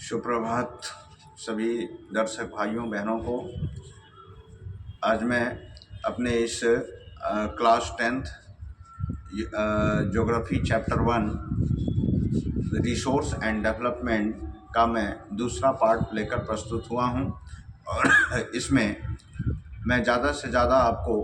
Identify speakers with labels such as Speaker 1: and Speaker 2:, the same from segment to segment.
Speaker 1: सुप्रभात सभी दर्शक भाइयों बहनों को। आज मैं अपने इस class 10th geography chapter 1 resource and development का मैं दूसरा पार्ट लेकर प्रस्तुत हुआ हूं और इसमें मैं ज़्यादा से ज़्यादा आपको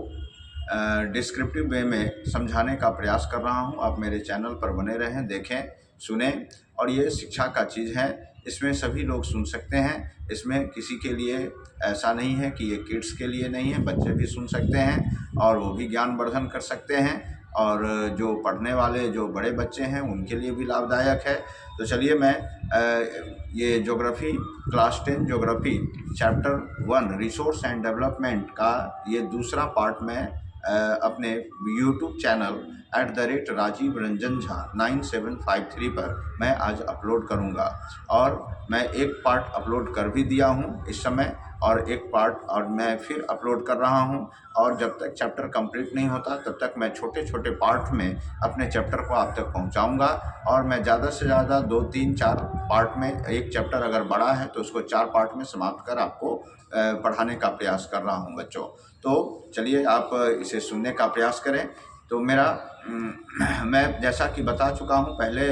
Speaker 1: डिस्क्रिप्टिव वे में समझाने का प्रयास कर रहा हूं। आप मेरे चैनल पर बने रहें, देखें, सुने। और ये शिक्षा का चीज़ है, इसमें सभी लोग सुन सकते हैं। इसमें किसी के लिए ऐसा नहीं है कि ये किड्स के लिए नहीं है, बच्चे भी सुन सकते हैं और वो भी ज्ञानवर्धन कर सकते हैं। और जो पढ़ने वाले जो बड़े बच्चे हैं उनके लिए भी लाभदायक है। तो चलिए मैं ये geography class 10 geography chapter 1 resource and development का ये दूसरा पार्ट में अपने यूट्यूब चैनल @राजीव रंजन झा 9753 पर मैं आज अपलोड करूंगा। और मैं एक पार्ट अपलोड कर भी दिया हूं इस समय और एक पार्ट और मैं फिर अपलोड कर रहा हूं। और जब तक चैप्टर कंप्लीट नहीं होता तब तक मैं छोटे छोटे पार्ट में अपने चैप्टर को आप तक पहुंचाऊंगा। और मैं ज़्यादा से ज़्यादा 2, 3, 4 पार्ट में, एक चैप्टर अगर बड़ा है तो उसको 4 पार्ट में समाप्त कर आपको पढ़ाने का प्रयास कर रहा हूं बच्चों। तो चलिए आप इसे सुनने का प्रयास करें। तो मैं जैसा कि बता चुका हूं पहले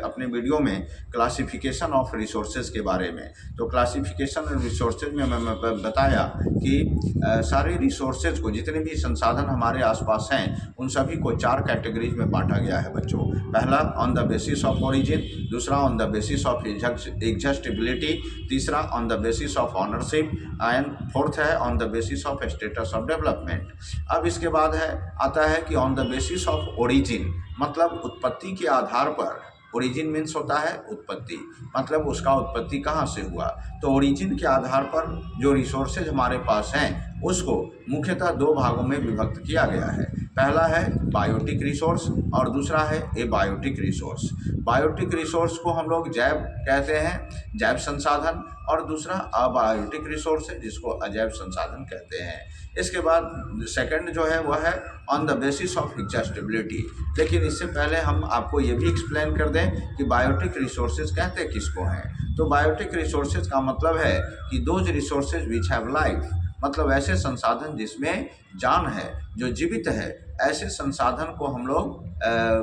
Speaker 1: अपने वीडियो में क्लासिफिकेशन ऑफ रिसोर्सेज के बारे में। तो क्लासिफिकेशन ऑफ रिसोर्सेज में मैं बताया कि सारे रिसोर्सेज को, जितने भी संसाधन हमारे आसपास हैं, उन सभी को 4 कैटेगरीज में बांटा गया है बच्चों। पहला on the basis of origin, दूसरा on the basis of exhaustibility, तीसरा on the basis of ownership and fourth है on the basis of status of development. अब इसके बाद आता है कि on the basis of origin, मतलब उत्पत्ति के आधार पर। ओरिजिन मीन्स होता है उत्पत्ति, मतलब उसका उत्पत्ति कहाँ से हुआ। तो ओरिजिन के आधार पर जो रिसोर्सेज हमारे पास हैं उसको मुख्यतः 2 भागों में विभक्त किया गया है। पहला है बायोटिक रिसोर्स और दूसरा है एबायोटिक रिसोर्स। बायोटिक रिसोर्स को हम लोग जैव कहते हैं, जैव संसाधन, और दूसरा अबायोटिक रिसोर्स है जिसको अजैव संसाधन कहते हैं। इसके बाद सेकंड जो है वह है ऑन द बेसिस ऑफ एग्जस्टिबिलिटी। लेकिन इससे पहले हम आपको ये भी एक्सप्लेन कर दें कि बायोटिक रिसोर्सेज कहते किसको हैं। तो बायोटिक रिसोर्सेज का मतलब है कि those resources which have life, मतलब ऐसे संसाधन जिसमें जान है, जो जीवित है, ऐसे संसाधन को हम लोग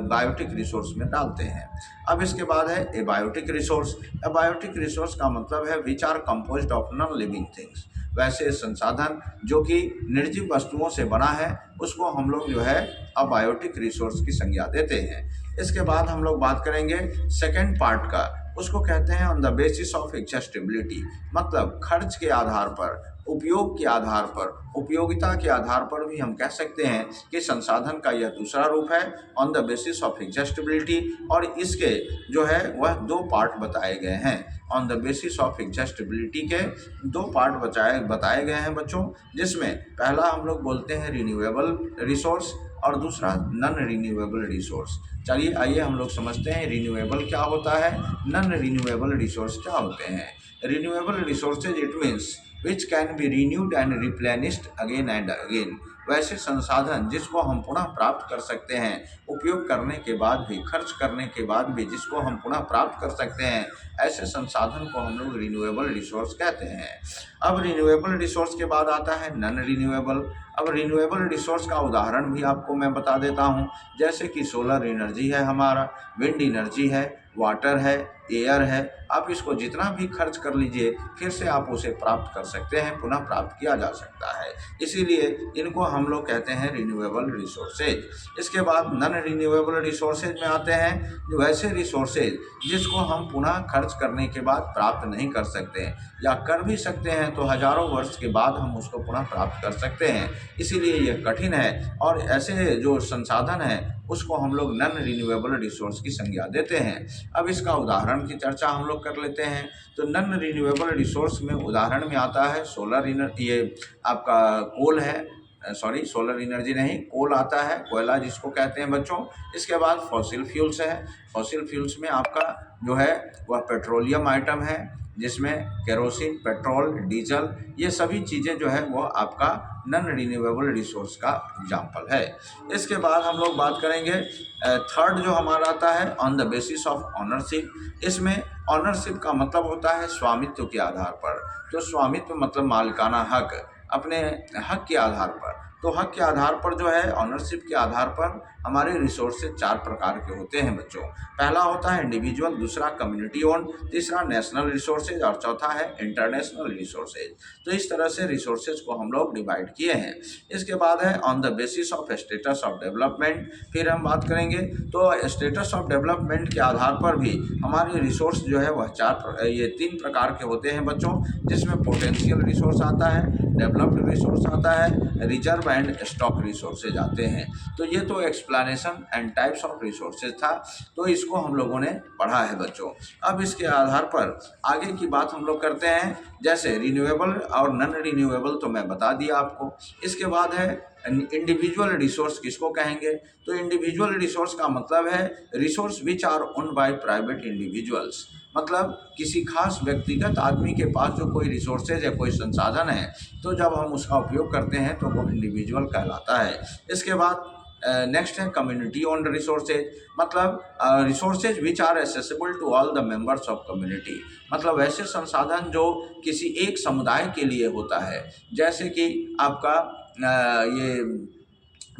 Speaker 1: बायोटिक रिसोर्स में डालते हैं। अब इसके बाद है एबायोटिक रिसोर्स। एबायोटिक रिसोर्स का मतलब है which are composed of non living things, वैसे संसाधन जो कि निर्जीव वस्तुओं से बना है उसको हम लोग जो है अबायोटिक रिसोर्स की संज्ञा देते हैं। इसके बाद हम लोग बात करेंगे सेकेंड पार्ट का, उसको कहते हैं ऑन द बेसिस ऑफ एग्जस्टिबिलिटी, मतलब खर्च के आधार पर, उपयोग के आधार पर, उपयोगिता के आधार पर भी हम कह सकते हैं कि संसाधन का यह दूसरा रूप है ऑन द बेसिस ऑफ एग्जस्टिबिलिटी। और इसके जो है वह 2 पार्ट बताए गए हैं। ऑन द बेसिस ऑफ एग्जस्टिबिलिटी के 2 पार्ट बताए गए हैं बच्चों, जिसमें पहला हम लोग बोलते हैं रिन्यूएबल रिसोर्स और दूसरा नॉन रिन्यूएबल रिसोर्स। चलिए आइए हम लोग समझते हैं रिन्यूएबल क्या होता है, नॉन रिन्यूएबल रिसोर्स क्या होते हैं। Renewable resources it means which can B renewed and replenished again and again, वैसे संसाधन जिसको हम पुनः प्राप्त कर सकते हैं, उपयोग करने के बाद भी, खर्च करने के बाद भी जिसको हम पुनः प्राप्त कर सकते हैं, ऐसे संसाधन को हम लोग रिन्यूएबल रिसोर्स कहते हैं। अब रिन्यूएबल रिसोर्स के बाद आता है नॉन रिन्यूएबल। अब रिन्यूएबल रिसोर्स का उदाहरण भी आपको मैं बता देता हूँ, जैसे कि सोलर एनर्जी है हमारा, विंड एनर्जी है, वाटर है, एयर है। आप इसको जितना भी खर्च कर लीजिए फिर से आप उसे प्राप्त कर सकते हैं, पुनः प्राप्त किया जा सकता है, इसीलिए इनको हम लोग कहते हैं रिन्यूएबल रिसोर्सेज। इसके बाद नॉन रिन्यूएबल रिसोर्सेज में आते हैं जो ऐसे रिसोर्सेज जिसको हम पुनः खर्च करने के बाद प्राप्त नहीं कर सकते हैं, या कर भी सकते हैं तो हजारों वर्ष के बाद हम उसको पुनः प्राप्त कर सकते हैं, इसीलिए यह कठिन है। और ऐसे जो संसाधन है उसको हम लोग नॉन रिन्यूएबल रिसोर्स की संज्ञा देते हैं। अब इसका उदाहरण की चर्चा हम लोग कर लेते हैं। तो नॉन रिन्यूएबल रिसोर्स में उदाहरण में आता है सोलर एनर्जी, ये आपका कोल है, सॉरी सोलर एनर्जी नहीं, कोल आता है, कोयला जिसको कहते हैं बच्चों। इसके बाद फॉसिल फ्यूल्स है। फॉसिल फ्यूल्स में आपका जो है वह पेट्रोलियम आइटम है, जिसमें केरोसिन, पेट्रोल, डीजल, ये सभी चीज़ें जो है वो आपका नॉन रिन्यूएबल रिसोर्स का एग्जाम्पल है। इसके बाद हम लोग बात करेंगे थर्ड जो हमारा आता है on the basis of ownership. इसमें ऑनरशिप का मतलब होता है स्वामित्व के आधार पर। तो स्वामित्व मतलब मालिकाना हक, अपने हक के आधार पर। तो हक के आधार पर जो है ऑनरशिप के आधार पर हमारे रिसोर्सेज 4 प्रकार के होते हैं बच्चों। पहला होता है इंडिविजुअल, दूसरा कम्युनिटी ओन, तीसरा नेशनल रिसोर्सेज और चौथा है इंटरनेशनल रिसोर्सेज। तो इस तरह से रिसोर्सेज को हम लोग डिवाइड किए हैं। इसके बाद है on the basis of status of development. फिर हम बात करेंगे तो स्टेटस ऑफ डेवलपमेंट के आधार पर भी हमारे रिसोर्स जो है वह 3 प्रकार के होते हैं बच्चों, जिसमें पोटेंशियल रिसोर्स आता है, डेवलप्ड रिसोर्स आता है, रिजर्व एंड स्टॉक रिसोर्सेज आते हैं। तो ये तो explanation and types of resources था, तो इसको हम लोगों ने पढ़ा है बच्चों। अब इसके आधार पर आगे की बात हम लोग करते हैं, जैसे रिन्यूएबल और नॉन रिन्यूएबल तो मैं बता दिया आपको। इसके बाद है इंडिविजुअल रिसोर्स किसको कहेंगे। तो इंडिविजुअल रिसोर्स का मतलब है resource which our own by private individuals, मतलब किसी खास व्यक्तिगत आदमी के पास जो कोई रिसोर्सेज है, कोई संसाधन है, तो जब हम उसका उपयोग करते हैं तो वो इंडिविजुअल कहलाता है। इसके बाद नेक्स्ट है कम्युनिटी ओन्ड रिसोर्सेज, मतलब resources which are accessible to all the members of community, मतलब ऐसे संसाधन जो किसी एक समुदाय के लिए होता है। जैसे कि आपका ये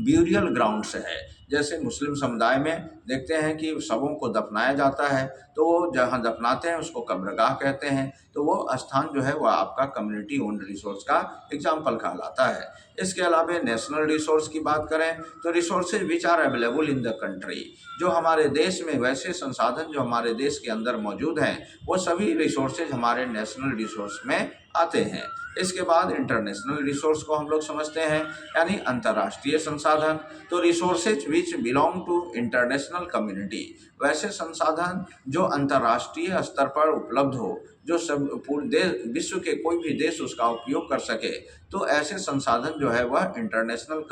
Speaker 1: ब्यूरियल ग्राउंड्स है, जैसे मुस्लिम समुदाय में देखते हैं कि शवों को दफनाया जाता है, तो वो जहाँ दफनाते हैं उसको कब्रगाह कहते हैं। तो वो स्थान जो है वह आपका कम्युनिटी ओन्ड रिसोर्स का एग्जाम्पल कहलाता है। इसके अलावा नेशनल रिसोर्स की बात करें तो resources which are available in the country, जो हमारे देश में वैसे संसाधन जो हमारे देश के अंदर मौजूद हैं, वो सभी रिसोर्सेज हमारे नेशनल रिसोर्स में आते हैं। इसके बाद इंटरनेशनल रिसोर्स को हम लोग समझते हैं, यानी अंतर्राष्ट्रीय संसाधन। तो resources which belong to international community, वैसे संसाधन जो अंतर्राष्ट्रीय स्तर पर उपलब्ध हो, जो सब पूरे देश विश्व के कोई भी देश उसका उपयोग कर सके, तो ऐसे संसाधन जो है वह इंटरनेशनल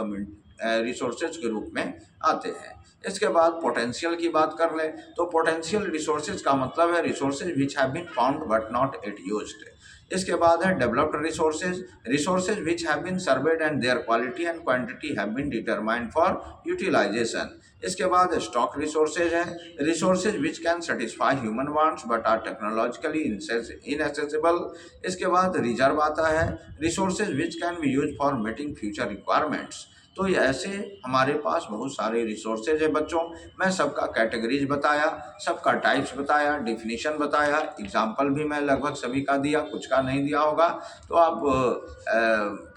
Speaker 1: रिसोर्सेज के रूप में आते हैं। इसके बाद पोटेंशियल की बात कर लें तो पोटेंशियल रिसोर्सेज का मतलब है resources which have been found but not yet used. इसके बाद है developed resources, resources which have been surveyed and their quality and quantity have been determined for utilization. इसके बाद स्टॉक रिसोर्सेज है, resources which can satisfy human wants but are technologically inaccessible. इसके बाद reserve आता है, resources which can be use for meeting future requirements. तो ऐसे हमारे पास बहुत सारे रिसोर्सेज है बच्चों। मैं सबका कैटेगरीज बताया, सबका टाइप्स बताया, डिफिनीशन बताया, एग्जाम्पल भी मैं लगभग सभी का दिया, कुछ का नहीं दिया होगा तो आप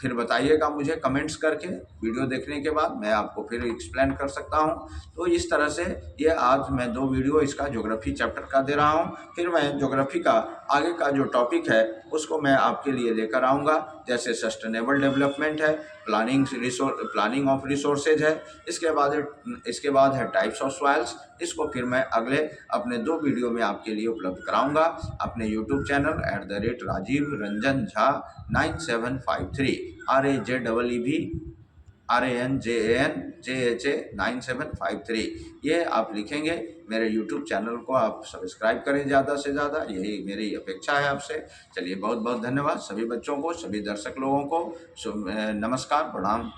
Speaker 1: फिर बताइएगा मुझे कमेंट्स करके। वीडियो देखने के बाद मैं आपको फिर एक्सप्लेन कर सकता हूं। तो इस तरह से ये आज मैं 2 वीडियो इसका ज्योग्राफी चैप्टर का दे रहा हूं, फिर मैं ज्योग्राफी का आगे का जो टॉपिक है उसको मैं आपके लिए लेकर आऊँगा। जैसे सस्टेनेबल डेवलपमेंट है, प्लानिंग ऑफ रिसोर्सेज है, इसके बाद है टाइप्स ऑफ सॉइल्स। इसको फिर मैं अगले अपने 2 वीडियो में आपके लिए उपलब्ध कराऊंगा अपने YouTube channel @Rajeev Ranjan Jha 9753 RAJEEV RANJANJHA 9753, ये आप लिखेंगे। मेरे यूट्यूब चैनल को आप सब्सक्राइब करें ज़्यादा से ज़्यादा, यही मेरी अपेक्षा है आपसे। चलिए बहुत बहुत धन्यवाद सभी बच्चों को, सभी दर्शक लोगों को। नमस्कार, प्रणाम।